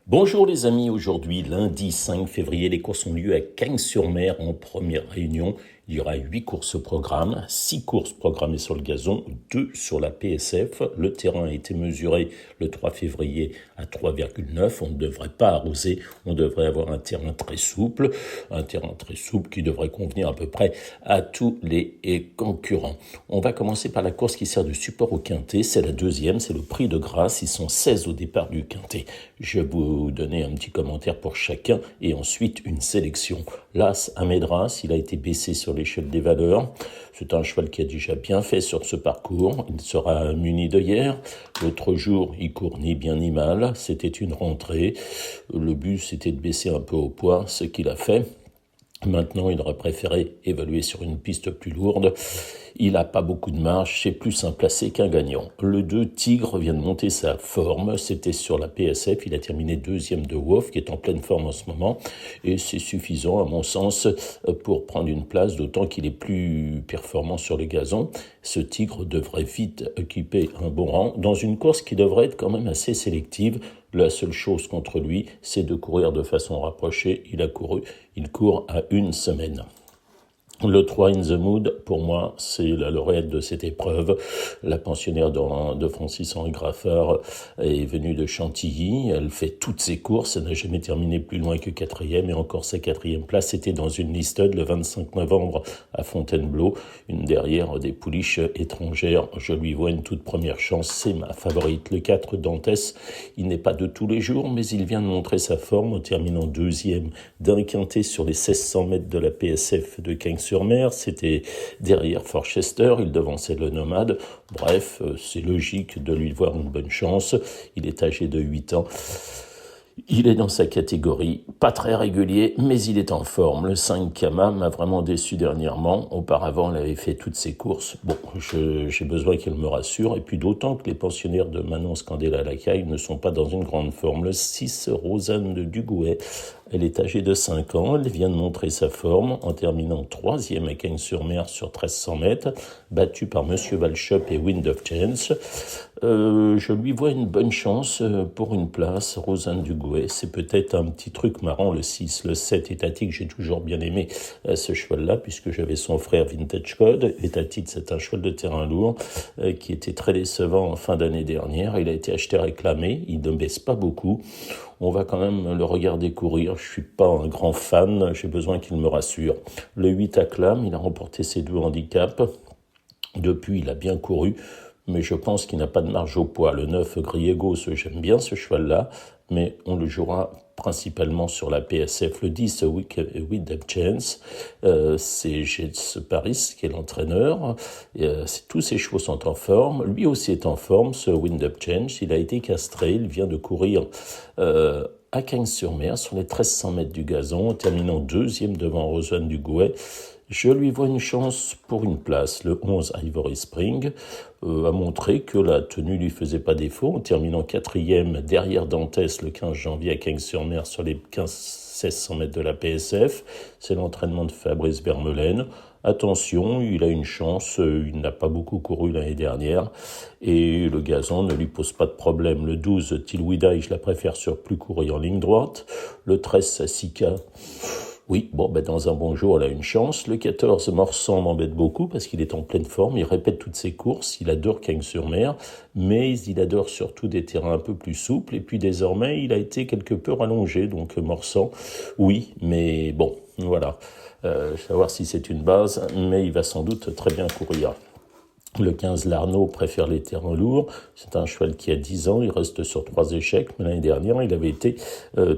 Bonjour les amis, aujourd'hui lundi 5 février, les courses ont lieu à Cagnes-sur-Mer en première réunion. Il y aura 8 courses au programme, 6 courses programmées sur le gazon, 2 sur la PSF. Le terrain a été mesuré le 3 février à 3,9. On ne devrait pas arroser, on devrait avoir un terrain très souple qui devrait convenir à peu près à tous les concurrents. On va commencer par la course qui sert de support au quintet, c'est la deuxième, c'est le prix de grâce, ils sont 16 au départ du quintet. Je vais vous donner un petit commentaire pour chacun et ensuite une sélection. L'As Amédras, il a été baissé sur l'échelle des valeurs. C'est un cheval qui a déjà bien fait sur ce parcours. Il sera muni d'œillères. L'autre jour, il court ni bien ni mal. C'était une rentrée. Le but, c'était de baisser un peu au poids, ce qu'il a fait. Maintenant, il aurait préféré évoluer sur une piste plus lourde. Il n'a pas beaucoup de marge, c'est plus un placé qu'un gagnant. Le 2, Tigre, vient de monter sa forme. C'était sur la PSF. Il a terminé deuxième de Wolf, qui est en pleine forme en ce moment. Et c'est suffisant, à mon sens, pour prendre une place, d'autant qu'il est plus performant sur le gazon. Ce Tigre devrait vite occuper un bon rang dans une course qui devrait être quand même assez sélective. La seule chose contre lui, c'est de courir de façon rapprochée. Il court à une semaine. Le 3 In the Mood, pour moi, c'est la lauréate de cette épreuve. La pensionnaire de Francis-Henri Graffard est venue de Chantilly. Elle fait toutes ses courses. Elle n'a jamais terminé plus loin que quatrième. Et encore sa quatrième place était dans une listed le 25 novembre à Fontainebleau. Une derrière des pouliches étrangères. Je lui vois une toute première chance. C'est ma favorite. Le 4 Dantès, il n'est pas de tous les jours, mais il vient de montrer sa forme en terminant deuxième d'un quintet sur les 1600 mètres de la PSF de Cagnes-sur-Mer. C'était derrière Forchester, il devançait le Nomade. Bref, c'est logique de lui voir une bonne chance. Il est âgé de 8 ans. Il est dans sa catégorie, pas très régulier, mais il est en forme. Le 5 Kama m'a vraiment déçu dernièrement. Auparavant, il avait fait toutes ses courses. Bon, j'ai besoin qu'il me rassure. Et puis d'autant que les pensionnaires de Manon Scandella-Lacaille ne sont pas dans une grande forme. Le 6 Rosanne de Dugouet, elle est âgée de 5 ans. Elle vient de montrer sa forme en terminant troisième à Cagnes-sur-Mer sur 1300 mètres, battue par Monsieur Walchop et Wind of Chance. Je lui vois une bonne chance pour une place. Rosanne Dugouet, c'est peut-être un petit truc marrant, le 6. Le 7, Étatique, j'ai toujours bien aimé ce cheval-là, puisque j'avais son frère Vintage Code. Étatique, c'est un cheval de terrain lourd qui était très décevant en fin d'année dernière. Il a été acheté réclamé, il ne baisse pas beaucoup. On va quand même le regarder courir. Je suis pas un grand fan, j'ai besoin qu'il me rassure. Le 8 Acclame, il a remporté ses 2 handicaps. Depuis, il a bien couru, mais je pense qu'il n'a pas de marge au poids. Le 9 Griegos, j'aime bien ce cheval-là, mais on le jouera principalement sur la PSF. Le 10 Wind of Chance, c'est Jets Paris qui est l'entraîneur. Tous ses chevaux sont en forme. Lui aussi est en forme, ce Wind of Chance. Il a été castré, il vient de courir à Cagnes-sur-Mer sur les 1300 mètres du gazon, terminant deuxième devant Rosanne Dugouet. Je lui vois une chance pour une place. Le 11 Ivory Spring a montré que la tenue lui faisait pas défaut en terminant quatrième derrière Dantès le 15 janvier à Cagnes-sur-Mer sur les 1600 mètres de la PSF. C'est l'entraînement de Fabrice Vermeulen. Attention, il a une chance, il n'a pas beaucoup couru l'année dernière et le gazon ne lui pose pas de problème. Le 12 Tilwida, je la préfère sur plus courir en ligne droite. Le 13 Sassika, oui, dans un bon jour, elle a une chance. Le 14, Morsan m'embête beaucoup parce qu'il est en pleine forme. Il répète toutes ses courses. Il adore Cagnes-sur-Mer, mais il adore surtout des terrains un peu plus souples. Et puis désormais, il a été quelque peu rallongé. Donc Morsan, oui, mais bon, voilà. Je vais voir si c'est une base, mais il va sans doute très bien courir. Le 15, Larnaud préfère les terrains lourds. C'est un cheval qui a 10 ans. Il reste sur 3 échecs. Mais l'année dernière, il avait été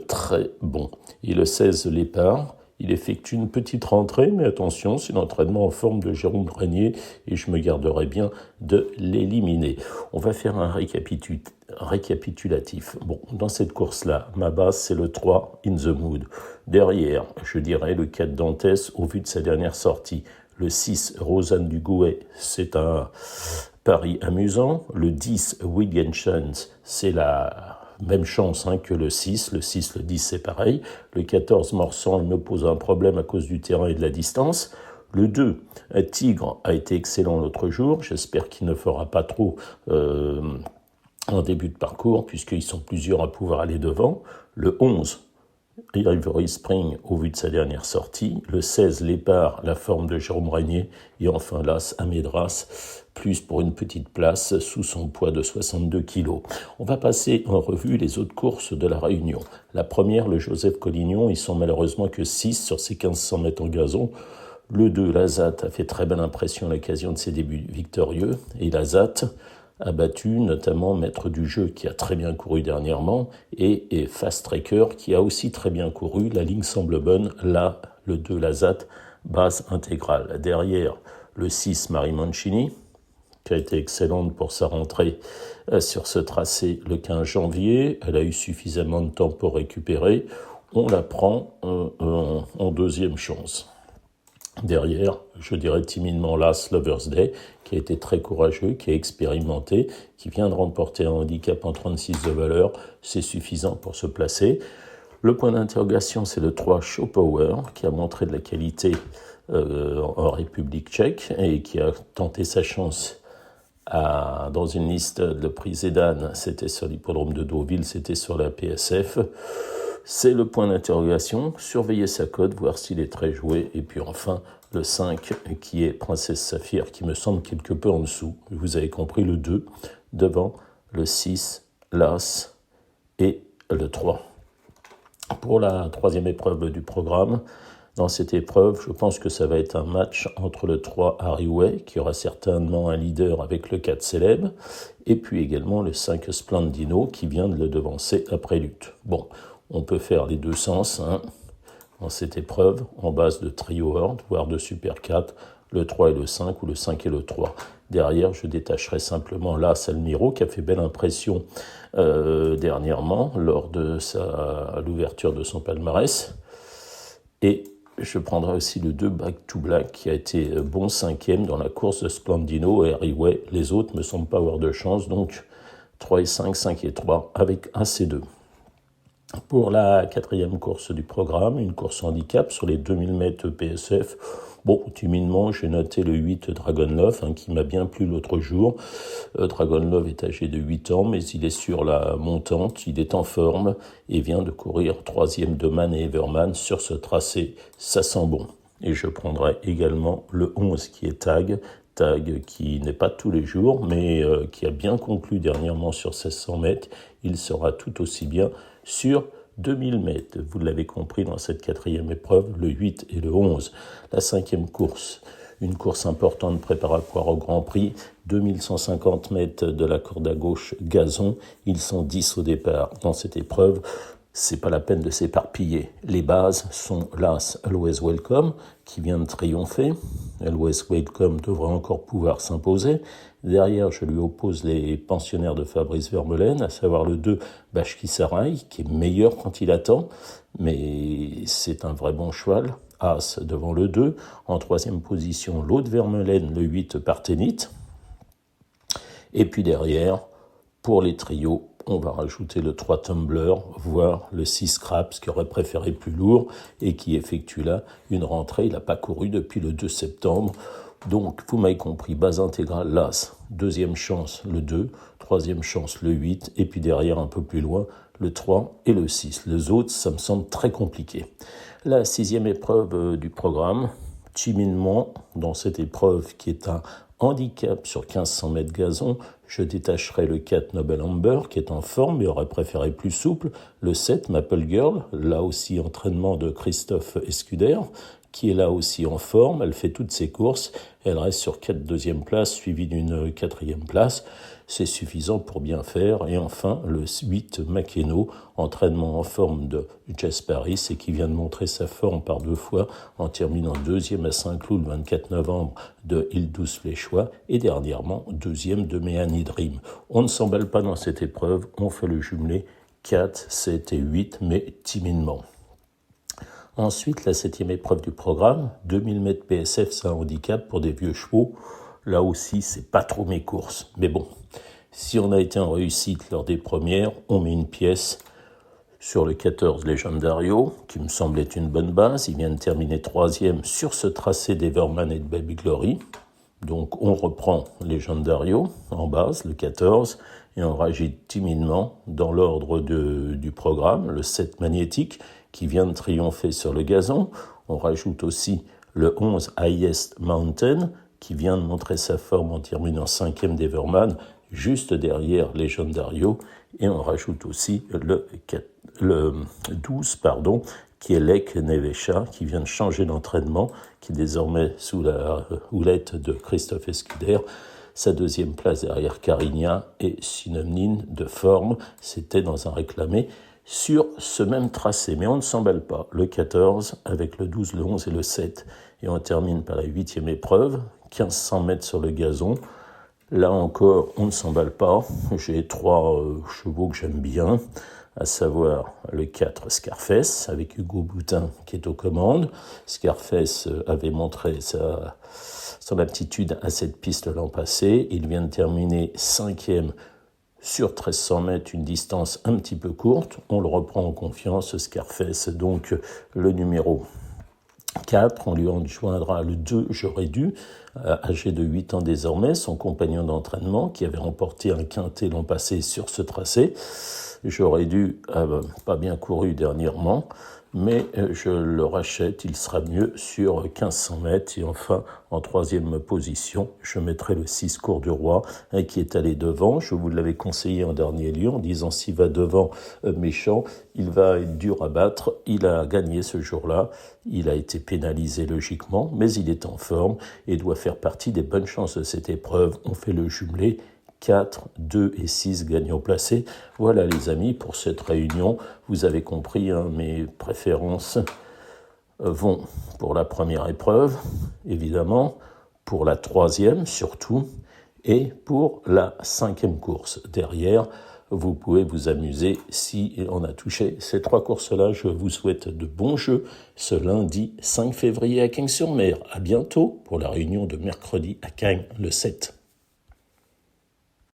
très bon. Et le 16, Lépard. Il effectue une petite rentrée, mais attention, c'est l'entraînement en forme de Jérôme Régnier et je me garderai bien de l'éliminer. On va faire un récapitulatif. Bon, dans cette course-là, ma base, c'est le 3, In the Mood. Derrière, je dirais le 4 Dantès au vu de sa dernière sortie. Le 6, Rosanne Dugouet, c'est un pari amusant. Le 10, Wigan Chance, c'est la même chance que le 6. Le 6, le 10, c'est pareil. Le 14, Morsan, il me pose un problème à cause du terrain et de la distance. Le 2, Tigre, a été excellent l'autre jour. J'espère qu'il ne fera pas trop en début de parcours, puisqu'ils sont plusieurs à pouvoir aller devant. Le 11, Ivory Spring, au vu de sa dernière sortie. Le 16, Lépard, la forme de Jérôme Régnier. Et enfin, l'As, Amédras, plus pour une petite place, sous son poids de 62 kg. On va passer en revue les autres courses de la Réunion. La première, le Joseph Collignon, ils sont malheureusement que 6 sur ces 1500 mètres en gazon. Le 2, Lazat, a fait très belle impression à l'occasion de ses débuts victorieux. Et Lazat a battu notamment Maître du Jeu qui a très bien couru dernièrement et Fast Tracker qui a aussi très bien couru. La ligne semble bonne. Là, le 2 Lazat, base intégrale. Derrière, le 6 Marie Mancini qui a été excellente pour sa rentrée sur ce tracé le 15 janvier. Elle a eu suffisamment de temps pour récupérer. On la prend en deuxième chance. Derrière, je dirais timidement l'As Lover's Day, qui a été très courageux, qui a expérimenté, qui vient de remporter un handicap en 36 de valeur. C'est suffisant pour se placer. Le point d'interrogation, c'est le 3 Show Power, qui a montré de la qualité en République tchèque et qui a tenté sa chance dans une liste de prix Zedane. C'était sur l'hippodrome de Deauville, c'était sur la PSF. C'est le point d'interrogation, surveiller sa cote, voir s'il est très joué, et puis enfin le 5 qui est Princesse Saphir, qui me semble quelque peu en dessous. Vous avez compris, le 2 devant, le 6, l'As et le 3. Pour la troisième épreuve du programme, dans cette épreuve, je pense que ça va être un match entre le 3 Harryway, qui aura certainement un leader avec le 4 Célèbre, et puis également le 5 Splendino, qui vient de le devancer après lutte. Bon, on peut faire les deux sens dans cette épreuve, en base de trio Horde, voire de Super 4, le 3 et le 5, ou le 5 et le 3. Derrière, je détacherai simplement l'As Almiro, qui a fait belle impression dernièrement, lors de l'ouverture de son palmarès. Et je prendrai aussi le 2 Back to Black, qui a été bon 5e dans la course de Splendino et Harryway. Les autres ne me semblent pas avoir de chance, donc 3 et 5, 5 et 3, avec un C2. Pour la quatrième course du programme, une course handicap sur les 2000 mètres PSF. Bon, timidement, j'ai noté le 8 Dragon Love, qui m'a bien plu l'autre jour. Dragon Love est âgé de 8 ans, mais il est sur la montante, il est en forme et vient de courir 3e de Man et Everman sur ce tracé. Ça sent bon. Et je prendrai également le 11 qui est Tag qui n'est pas tous les jours, mais qui a bien conclu dernièrement sur 1600 mètres. Il sera tout aussi bien sur 2000 mètres. Vous l'avez compris dans cette quatrième épreuve, le 8 et le 11. La cinquième course, une course importante préparatoire au Grand Prix, 2150 mètres de la corde à gauche gazon. Ils sont 10 au départ dans cette épreuve. C'est pas la peine de s'éparpiller. Les bases sont l'As Always Welcome, qui vient de triompher. Always Welcome devrait encore pouvoir s'imposer. Derrière, je lui oppose les pensionnaires de Fabrice Vermeulen, à savoir le 2 Bashki Sarai, qui est meilleur quand il attend, mais c'est un vrai bon cheval. As devant le 2. En troisième position, l'autre Vermeulen, le 8 Parthénite. Et puis derrière, pour les trios, on va rajouter le 3 Tumbler, voire le 6 Craps, qui aurait préféré plus lourd et qui effectue là une rentrée. Il n'a pas couru depuis le 2 septembre. Donc, vous m'avez compris, base intégrale, l'As, deuxième chance, le 2, troisième chance, le 8, et puis derrière, un peu plus loin, le 3 et le 6. Les autres, ça me semble très compliqué. La sixième épreuve du programme, timidement, dans cette épreuve qui est un handicap sur 1500 mètres gazon, je détacherai le 4 Noble Amber, qui est en forme, mais aurait préféré plus souple, le 7 Maple Girl, là aussi entraînement de Christophe Escuder, qui est là aussi en forme, elle fait toutes ses courses, elle reste sur 4 deuxième places, suivie d'une 4e place, c'est suffisant pour bien faire. Et enfin, le 8 Makeno, entraînement en forme de Jess Paris, et qui vient de montrer sa forme par 2 fois, en terminant 2e à Saint-Cloud le 24 novembre de Île-Douce Fléchois, et dernièrement 2e de Méani Dream. On ne s'emballe pas dans cette épreuve, on fait le jumelé 4, 7 et 8, mais timidement. Ensuite, la 7e épreuve du programme, 2000 mètres PSF, c'est un handicap pour des vieux chevaux. Là aussi, c'est pas trop mes courses. Mais bon, si on a été en réussite lors des premières, on met une pièce sur le 14 Legendario, qui me semble être une bonne base. Il vient de terminer 3e sur ce tracé d'Everman et de Baby Glory. Donc on reprend Legendario en base, le 14, et on rajoute timidement dans l'ordre du programme le 7 magnétique qui vient de triompher sur le gazon. On rajoute aussi le 11 Highest Mountain qui vient de montrer sa forme en terminant 5e d'Everman, juste derrière Legendario. Et on rajoute aussi le 12, qui est Lake Nevesha, qui vient de changer d'entraînement, qui est désormais sous la houlette de Christophe Escuder. Sa deuxième place derrière Carigna et Sinomnin de forme, c'était dans un réclamé sur ce même tracé. Mais on ne s'emballe pas. Le 14 avec le 12, le 11 et le 7. Et on termine par la 8e épreuve, 1500 mètres sur le gazon. Là encore, on ne s'emballe pas. J'ai 3 chevaux que j'aime bien, à savoir le 4 Scarface, avec Hugo Boutin qui est aux commandes. Scarface avait montré son aptitude à cette piste l'an passé. Il vient de terminer 5e sur 1300 mètres, une distance un petit peu courte. On le reprend en confiance, Scarface, donc le numéro 4, on lui en joindra le 2, J'aurais dû, âgé de 8 ans désormais, son compagnon d'entraînement qui avait remporté un quintet l'an passé sur ce tracé. J'aurais dû, pas bien couru dernièrement, mais je le rachète, il sera mieux sur 1500 mètres. Et enfin, en 3e position, je mettrai le 6 Cours du Roi, qui est allé devant. Je vous l'avais conseillé en dernier lieu, en disant s'il va devant méchant, il va être dur à battre. Il a gagné ce jour-là, il a été pénalisé logiquement, mais il est en forme et doit faire partie des bonnes chances de cette épreuve. On fait le jumelé. 4, 2 et 6 gagnants placés. Voilà les amis, pour cette réunion, vous avez compris, mes préférences vont pour la première épreuve, évidemment, pour la 3e surtout, et pour la 5e course. Derrière, vous pouvez vous amuser si on a touché ces 3 courses-là. Je vous souhaite de bons jeux ce lundi 5 février à Cagnes-sur-Mer. À bientôt pour la réunion de mercredi à Cagnes le 7.